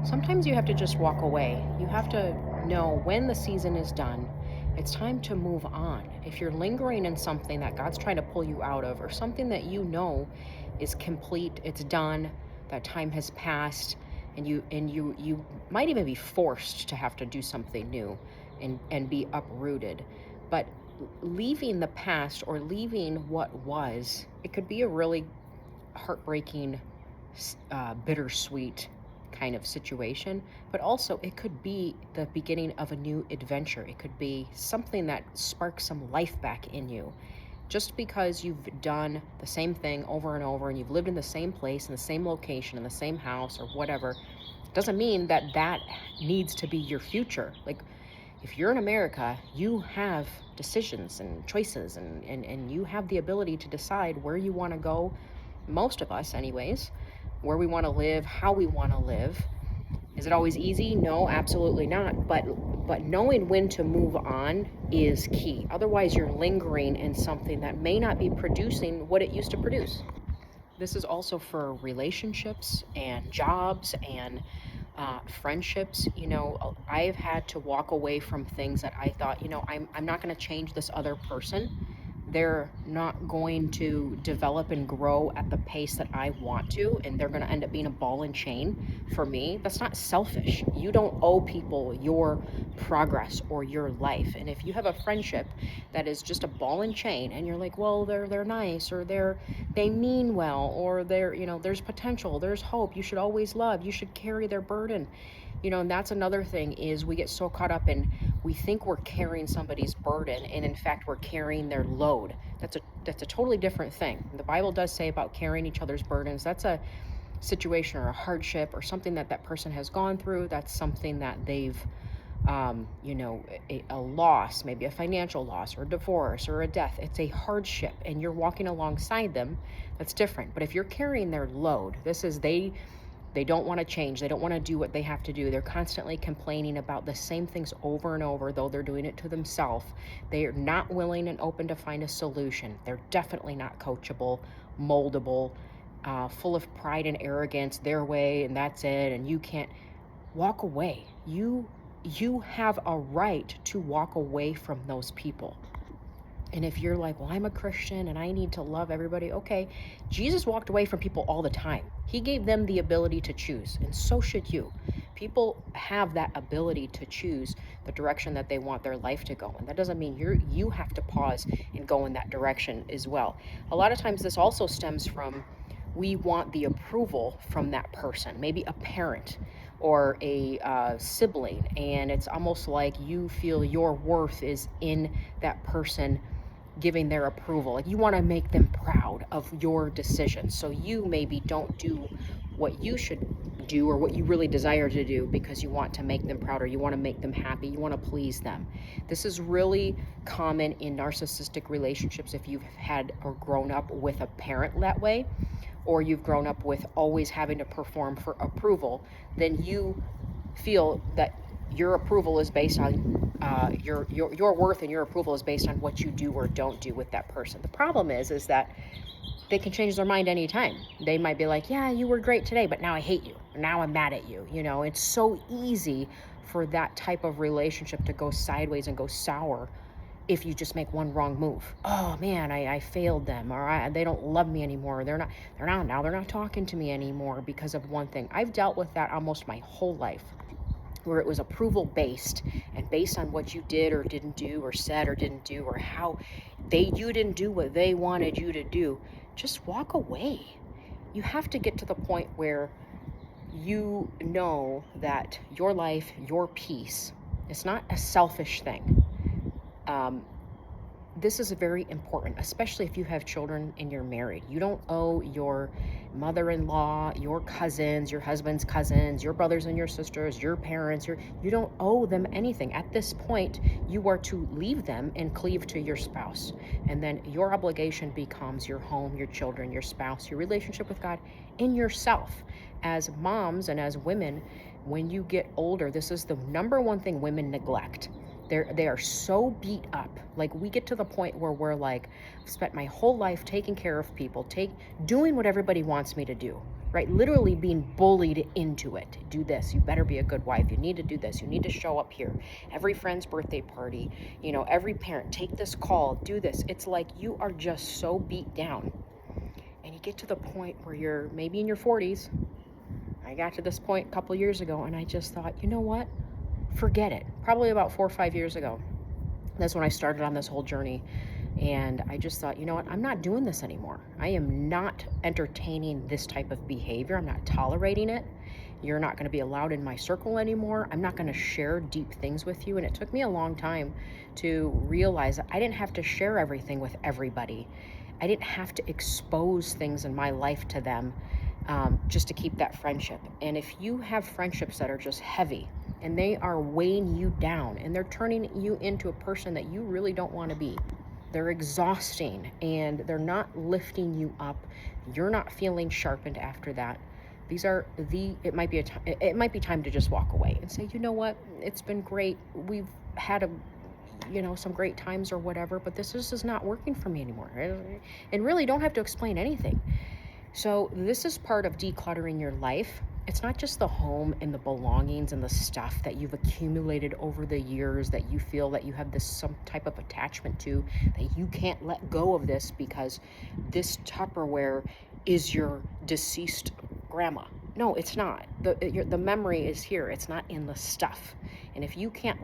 Sometimes you have to just walk away. You have to know when the season is done. It's time to move on. If you're lingering in something that God's trying to pull you out of, or something that you know is complete, it's done, that time has passed, and you might even be forced to have to do something new and be uprooted. But leaving the past or leaving what was, it could be a really heartbreaking, bittersweet kind of situation, but also it could be the beginning of a new adventure. It could be something that sparks some life back in you. Just because you've done the same thing over and over and you've lived in the same place, in the same location, in the same house, or whatever, doesn't mean that that needs to be your future. Like, if you're in America, you have decisions and choices, and you have the ability to decide where you want to go, most of us anyways, where we want to live, how we want to live. Is it always easy? No, absolutely not. But knowing when to move on is key. Otherwise, you're lingering in something that may not be producing what it used to produce. This is also for relationships and jobs and friendships. I've had to walk away from things that I thought, I'm not going to change this other person. They're not going to develop and grow at the pace that I want to, and they're going to end up being a ball and chain for me. That's not selfish. You don't owe people your progress or your life. And if you have a friendship that is just a ball and chain, and you're like, well, they're nice, or they mean well, or there's potential, there's hope, you should always love, you should carry their burden. And that's another thing, is we get so caught up in, we think we're carrying somebody's burden, and in fact we're carrying their load. That's a totally different thing. The Bible does say about carrying each other's burdens. That's a situation or a hardship or something that person has gone through. That's something that they've a loss, maybe a financial loss or a divorce or a death. It's a hardship, and you're walking alongside them. That's different. But if you're carrying their load, this is they don't want to change. They don't want to do what they have to do. They're constantly complaining about the same things over and over, though they're doing it to themselves. They are not willing and open to find a solution. They're definitely not coachable, moldable, full of pride and arrogance, their way, and that's it, and you can't. Walk away. You have a right to walk away from those people. And if you're like, well, I'm a Christian and I need to love everybody, okay. Jesus walked away from people all the time. He gave them the ability to choose, and so should you. People have that ability to choose the direction that they want their life to go. And that doesn't mean you have to pause and go in that direction as well. A lot of times this also stems from, we want the approval from that person, maybe a parent or a sibling, and it's almost like you feel your worth is in that person giving their approval. Like, you want to make them proud of your decision. So you maybe don't do what you should do or what you really desire to do because you want to make them proud, or you want to make them happy, you want to please them. This is really common in narcissistic relationships. If you've had or grown up with a parent that way, or you've grown up with always having to perform for approval, then you feel that your approval is based on your worth, and your approval is based on what you do or don't do with that person. The problem is that they can change their mind anytime. They might be like, yeah, you were great today, but now I hate you. Now I'm mad at you. It's so easy for that type of relationship to go sideways and go sour if you just make one wrong move. Oh man, I failed them, or they don't love me anymore. They're not talking to me anymore because of one thing. I've dealt with that almost my whole life, where it was approval based, and based on what you did or didn't do, or said or didn't do, or how you didn't do what they wanted you to do. Just walk away. You have to get to the point where you know that your life, your peace, it's not a selfish thing. This is very important, especially if you have children and you're married. You don't owe your mother-in-law, your cousins, your husband's cousins, your brothers and your sisters, your parents, you don't owe them anything. At this point, you are to leave them and cleave to your spouse. And then your obligation becomes your home, your children, your spouse, your relationship with God, and yourself. As moms and as women, when you get older, this is the number one thing women neglect. They are so beat up. Like, we get to the point where we're like, I've spent my whole life taking care of people, doing what everybody wants me to do. right? Literally being bullied into it. Do this. You better be a good wife. You need to do this. You need to show up here. Every friend's birthday party, every parent, take this call, do this. It's like you are just so beat down. And you get to the point where you're maybe in your 40s. I got to this point a couple years ago, and I just thought, you know what? Forget it. Probably about 4 or 5 years ago. That's when I started on this whole journey. And I just thought, you know what? I'm not doing this anymore. I am not entertaining this type of behavior. I'm not tolerating it. You're not going to be allowed in my circle anymore. I'm not going to share deep things with you. And it took me a long time to realize that I didn't have to share everything with everybody. I didn't have to expose things in my life to them just to keep that friendship. And if you have friendships that are just heavy and they are weighing you down and they're turning you into a person that you really don't want to be, they're exhausting and they're not lifting you up, you're not feeling sharpened after that, it might be time to just walk away and say, you know what, it's been great, we've had some great times or whatever, but this is not working for me anymore. And really don't have to explain anything. So this is part of decluttering your life. It's not just the home and the belongings and the stuff that you've accumulated over the years that you feel that you have some type of attachment to, that you can't let go of this because this Tupperware is your deceased grandma. No, it's not. The memory is here. It's not in the stuff. And if you can't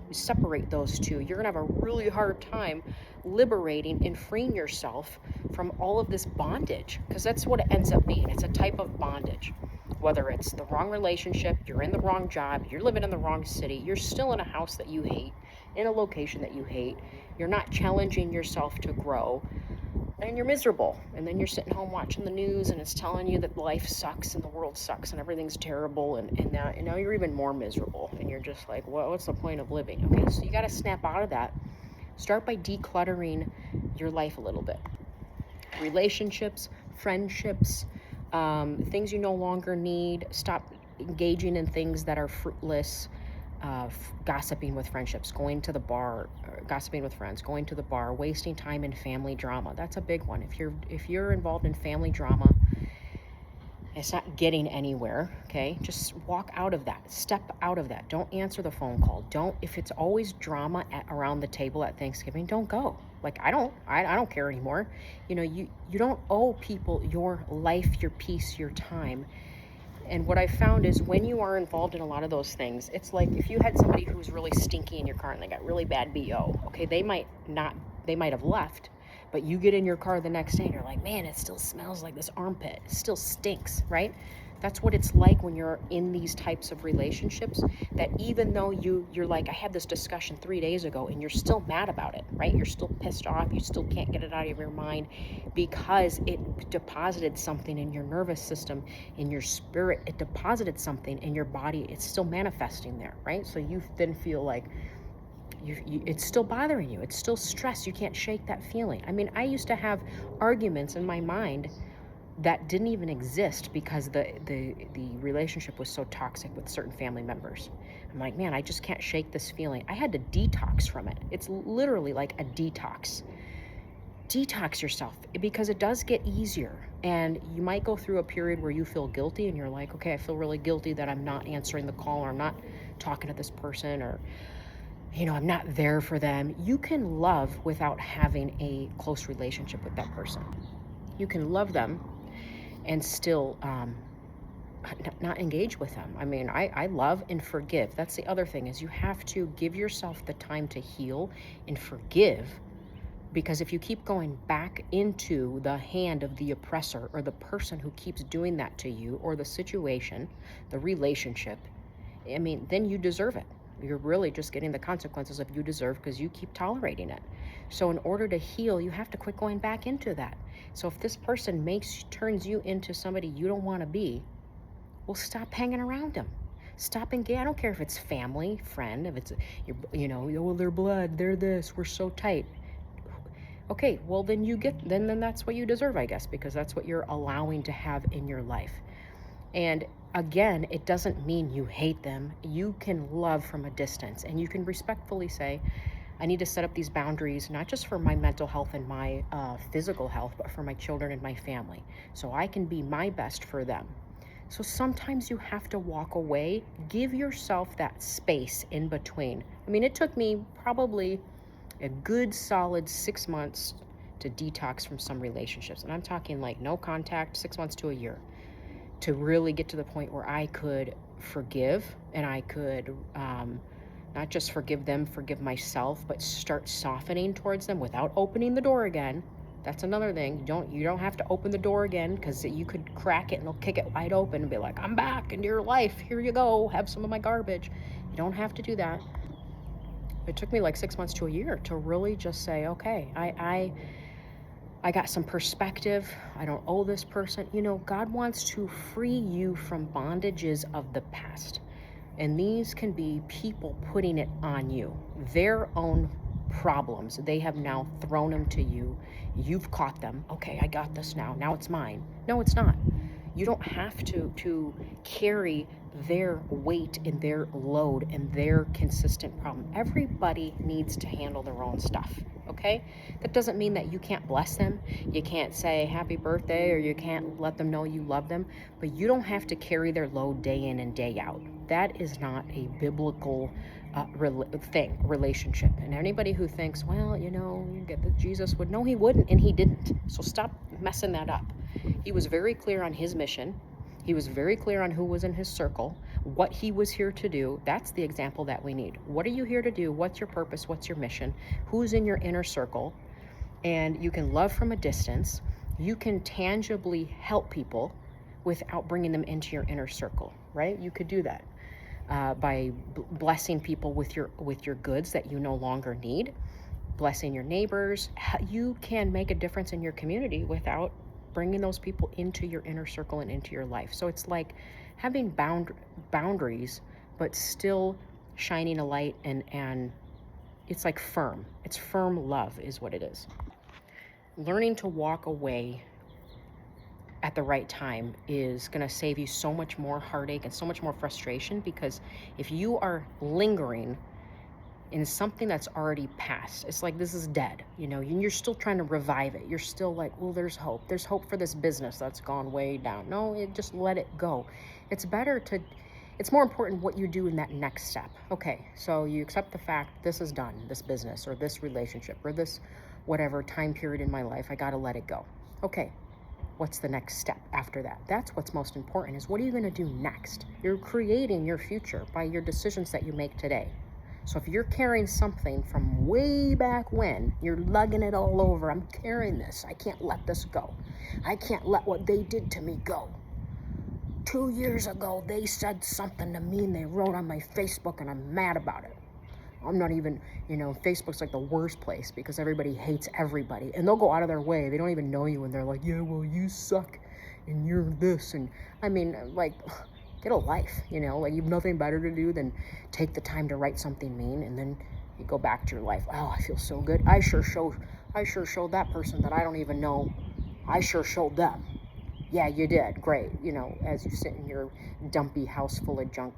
separate those two, you're going to have a really hard time liberating and freeing yourself from all of this bondage, because that's what it ends up being. It's a type of bondage. Whether it's the wrong relationship, you're in the wrong job, you're living in the wrong city, you're still in a house that you hate, in a location that you hate, you're not challenging yourself to grow, and you're miserable. And then you're sitting home watching the news and it's telling you that life sucks and the world sucks and everything's terrible, and now you're even more miserable, and you're just like, well, what's the point of living? Okay, so you got to snap out of that. Start by decluttering your life a little bit. Relationships, friendships, things you no longer need. Stop engaging in things that are fruitless. Gossiping with friendships, going to the bar, gossiping with friends, going to the bar, wasting time in family drama. That's a big one. If you're involved in family drama, it's not getting anywhere, okay? Just walk out of that. Step out of that. Don't answer the phone call. If it's always drama around the table at Thanksgiving, don't go. Like, I don't care anymore. You don't owe people your life, your peace, your time. And what I found is when you are involved in a lot of those things, it's like if you had somebody who's really stinky in your car and they got really bad BO, okay, they might have left, but you get in your car the next day and you're like, man, it still smells like this armpit. It still stinks, right? That's what it's like when you're in these types of relationships, that even though you're like, I had this discussion 3 days ago and you're still mad about it, right? You're still pissed off. You still can't get it out of your mind because it deposited something in your nervous system, in your spirit. It deposited something in your body. It's still manifesting there, right? So you then feel like it's still bothering you. It's still stress. You can't shake that feeling. I mean, I used to have arguments in my mind that didn't even exist because the relationship was so toxic with certain family members. I'm like, man, I just can't shake this feeling. I had to detox from it. It's literally like a detox. Detox yourself, because it does get easier. And you might go through a period where you feel guilty and you're like, okay, I feel really guilty that I'm not answering the call, or I'm not talking to this person, or I'm not there for them. You can love without having a close relationship with that person. You can love them and still not engage with them. I mean, I love and forgive. That's the other thing, is you have to give yourself the time to heal and forgive, because if you keep going back into the hand of the oppressor, or the person who keeps doing that to you, or the situation, the relationship, I mean, then you deserve it. You're really just getting the consequences of you deserve, because you keep tolerating it. So in order to heal, you have to quit going back into that. So if this person turns you into somebody you don't want to be, well, stop hanging around them. Stop engaging. I don't care if it's family, friend, if it's, well, they're blood, they're this, we're so tight. Okay, well, then that's what you deserve, I guess, because that's what you're allowing to have in your life. And again, it doesn't mean you hate them. You can love from a distance, and you can respectfully say, I need to set up these boundaries, not just for my mental health and my physical health, but for my children and my family, so I can be my best for them. So sometimes you have to walk away, give yourself that space in between. I mean, it took me probably a good solid 6 months to detox from some relationships. And I'm talking like no contact, 6 months to a year, to really get to the point where I could forgive, and I could not just forgive them, forgive myself, but start softening towards them without opening the door again. That's another thing. You don't have to open the door again, because you could crack it and they'll kick it wide open and be like, I'm back into your life. Here you go. Have some of my garbage. You don't have to do that. It took me like 6 months to a year to really just say, okay, I got some perspective. I don't owe this person. God wants to free you from bondages of the past. And these can be people putting it on you, their own problems. They have now thrown them to you. You've caught them. Okay, I got this now. Now it's mine. No, it's not. You don't have to carry their weight and their load and their consistent problem. Everybody needs to handle their own stuff, okay? That doesn't mean that you can't bless them. You can't say happy birthday, or you can't let them know you love them, but you don't have to carry their load day in and day out. That is not a biblical relationship. And anybody who thinks, well, get that Jesus would, no, he wouldn't, and he didn't. So stop messing that up. He was very clear on his mission. He was very clear on who was in his circle, what he was here to do. That's the example that we need. What are you here to do? What's your purpose? What's your mission? Who's in your inner circle? And you can love from a distance. You can tangibly help people without bringing them into your inner circle, right? You could do that by blessing people with your goods that you no longer need, blessing your neighbors. You can make a difference in your community without bringing those people into your inner circle and into your life. So it's like having boundaries, but still shining a light, and it's like firm. It's firm love is what it is. Learning to walk away at the right time is going to save you so much more heartache and so much more frustration, because if you are lingering in something that's already passed, it's like this is dead, and you're still trying to revive it. You're still like, well, there's hope for this business that's gone way down. No, just let it go. It's more important what you do in that next step. Okay, so you accept the fact this is done, this business or this relationship or this whatever time period in my life, I got to let it go. Okay, what's the next step after that? That's what's most important, is what are you going to do next? You're creating your future by your decisions that you make today. So if you're carrying something from way back when, you're lugging it all over. I'm carrying this. I can't let this go. I can't let what they did to me go. 2 years ago, they said something to me and they wrote on my Facebook, and I'm mad about it. I'm not even, Facebook's like the worst place because everybody hates everybody. And they'll go out of their way. They don't even know you, and they're like, yeah, well, you suck and you're this. And I mean, like, get a life, like you have nothing better to do than take the time to write something mean, and then you go back to your life. Oh, I feel so good. I sure showed that person that I don't even know. I sure showed them. Yeah, you did. Great. As you sit in your dumpy house full of junk,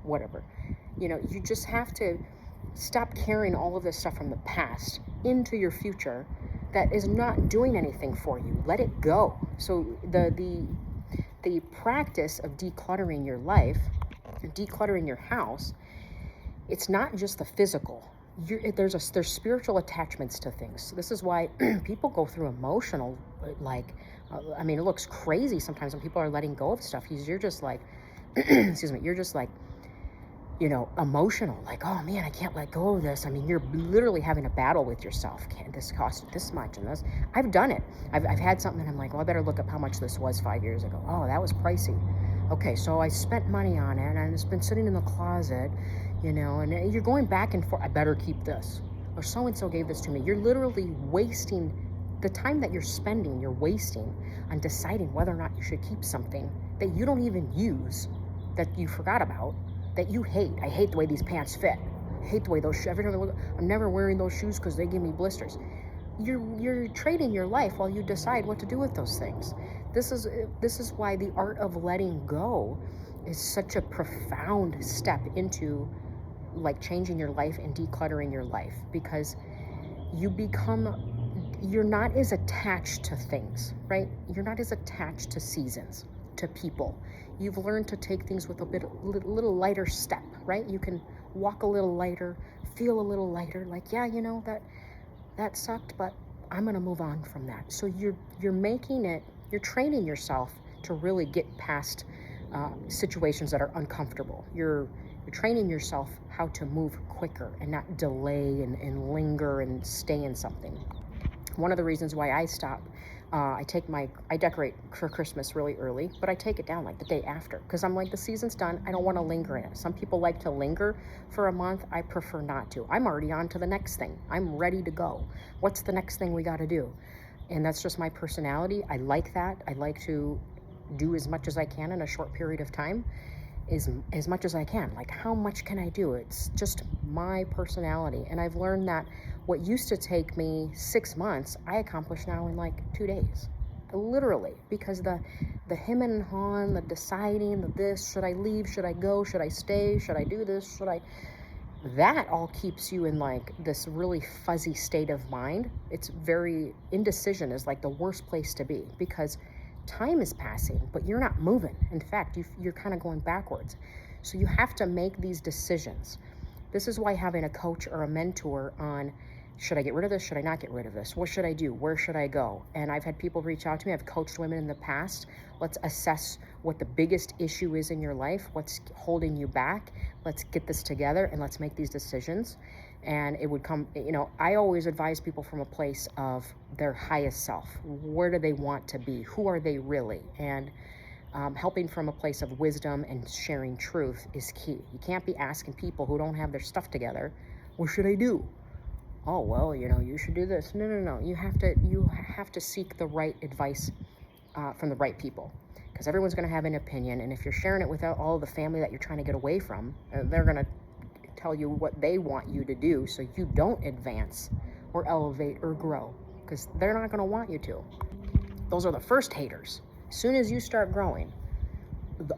whatever. You just have to stop carrying all of this stuff from the past into your future that is not doing anything for you. Let it go. So the practice of decluttering your life, decluttering your house, it's not just the physical. There's spiritual attachments to things. So this is why people go through emotional, it looks crazy sometimes when people are letting go of stuff. You're just like, excuse me, you're just like, emotional, like, oh man, I can't let go of this. I mean, you're literally having a battle with yourself. Can't this cost this much? And this, I've done it. I've had something and I'm like, well, I better look up how much this was 5 years ago. Oh, that was pricey. Okay, so I spent money on it and it's been sitting in the closet, and you're going back and forth. I better keep this. Or so-and-so gave this to me. You're literally wasting the time that you're spending, you're wasting on deciding whether or not you should keep something that you don't even use, that you forgot about, that you hate. I hate the way these pants fit. I hate the way those shoes. Every time I look, I'm never wearing those shoes because they give me blisters. You're trading your life while you decide what to do with those things. This is why the art of letting go is such a profound step into like changing your life and decluttering your life, because you're not as attached to things, right? You're not as attached to seasons, to people. You've learned to take things with a little lighter step, right? You can walk a little lighter, feel a little lighter, like, yeah, you know, that sucked, but I'm gonna move on from that. So you're training yourself to really get past situations that are uncomfortable. You're training yourself how to move quicker and not delay and linger and stay in something. One of the reasons why I stop, I decorate for Christmas really early, but I take it down like the day after, because I'm like, the season's done. I don't want to linger in it. Some people like to linger for a month. I prefer not to. I'm already on to the next thing. I'm ready to go. What's the next thing we got to do? And that's just my personality. I like that. I like to do as much as I can in a short period of time, as much as I can. Like, how much can I do? It's just my personality. And I've learned that what used to take me 6 months, I accomplish now in like 2 days. Literally, because the him and haw, the deciding, the this, should I leave, should I go, should I stay, should I do this, that all keeps you in like this really fuzzy state of mind. It's very, indecision is like the worst place to be, because time is passing, but you're not moving. In fact, you're kind of going backwards. So you have to make these decisions. This is why having a coach or a mentor on, should I get rid of this? Should I not get rid of this? What should I do? Where should I go? And I've had people reach out to me. I've coached women in the past. Let's assess what the biggest issue is in your life. What's holding you back? Let's get this together and let's make these decisions. And it would come, I always advise people from a place of their highest self. Where do they want to be? Who are they really? And helping from a place of wisdom and sharing truth is key. You can't be asking people who don't have their stuff together, what should I do? Oh, well, you should do this. No. You have to seek the right advice from the right people, because everyone's going to have an opinion. And if you're sharing it with all the family that you're trying to get away from, they're going to tell you what they want you to do so you don't advance or elevate or grow, because they're not going to want you to. Those are the first haters. As soon as you start growing,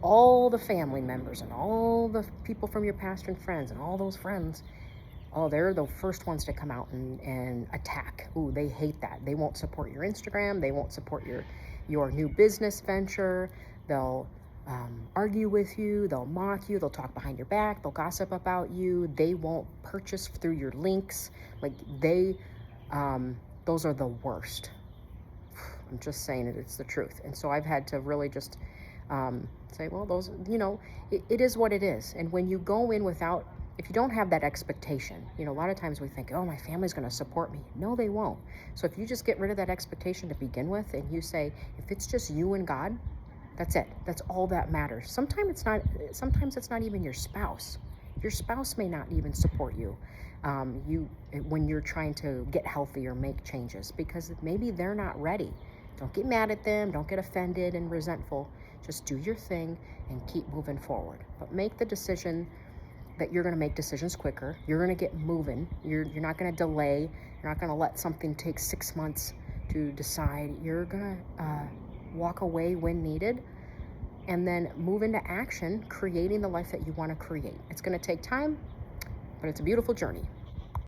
all the family members and all the people from your past and friends and all those friends, they're the first ones to come out and attack. Ooh, they hate that. They won't support your Instagram. They won't support your new business venture. They'll argue with you. They'll mock you. They'll talk behind your back. They'll gossip about you. They won't purchase through your links. Like those are the worst. I'm just saying it. It's the truth. And so I've had to really just say, well, those, it is what it is. And when you go in without, if you don't have that expectation, a lot of times we think, oh, my family's going to support me. No, they won't. So if you just get rid of that expectation to begin with, and you say, if it's just you and God, that's it. That's all that matters. Sometimes it's not even your spouse. Your spouse may not even support you when you're trying to get healthy or make changes, because maybe they're not ready. Don't get mad at them. Don't get offended and resentful. Just do your thing and keep moving forward. But make the decision that you're going to make decisions quicker. You're going to get moving. You're not going to delay. You're not going to let something take 6 months to decide. You're going to walk away when needed, and then move into action, creating the life that you want to create. It's going to take time, but it's a beautiful journey.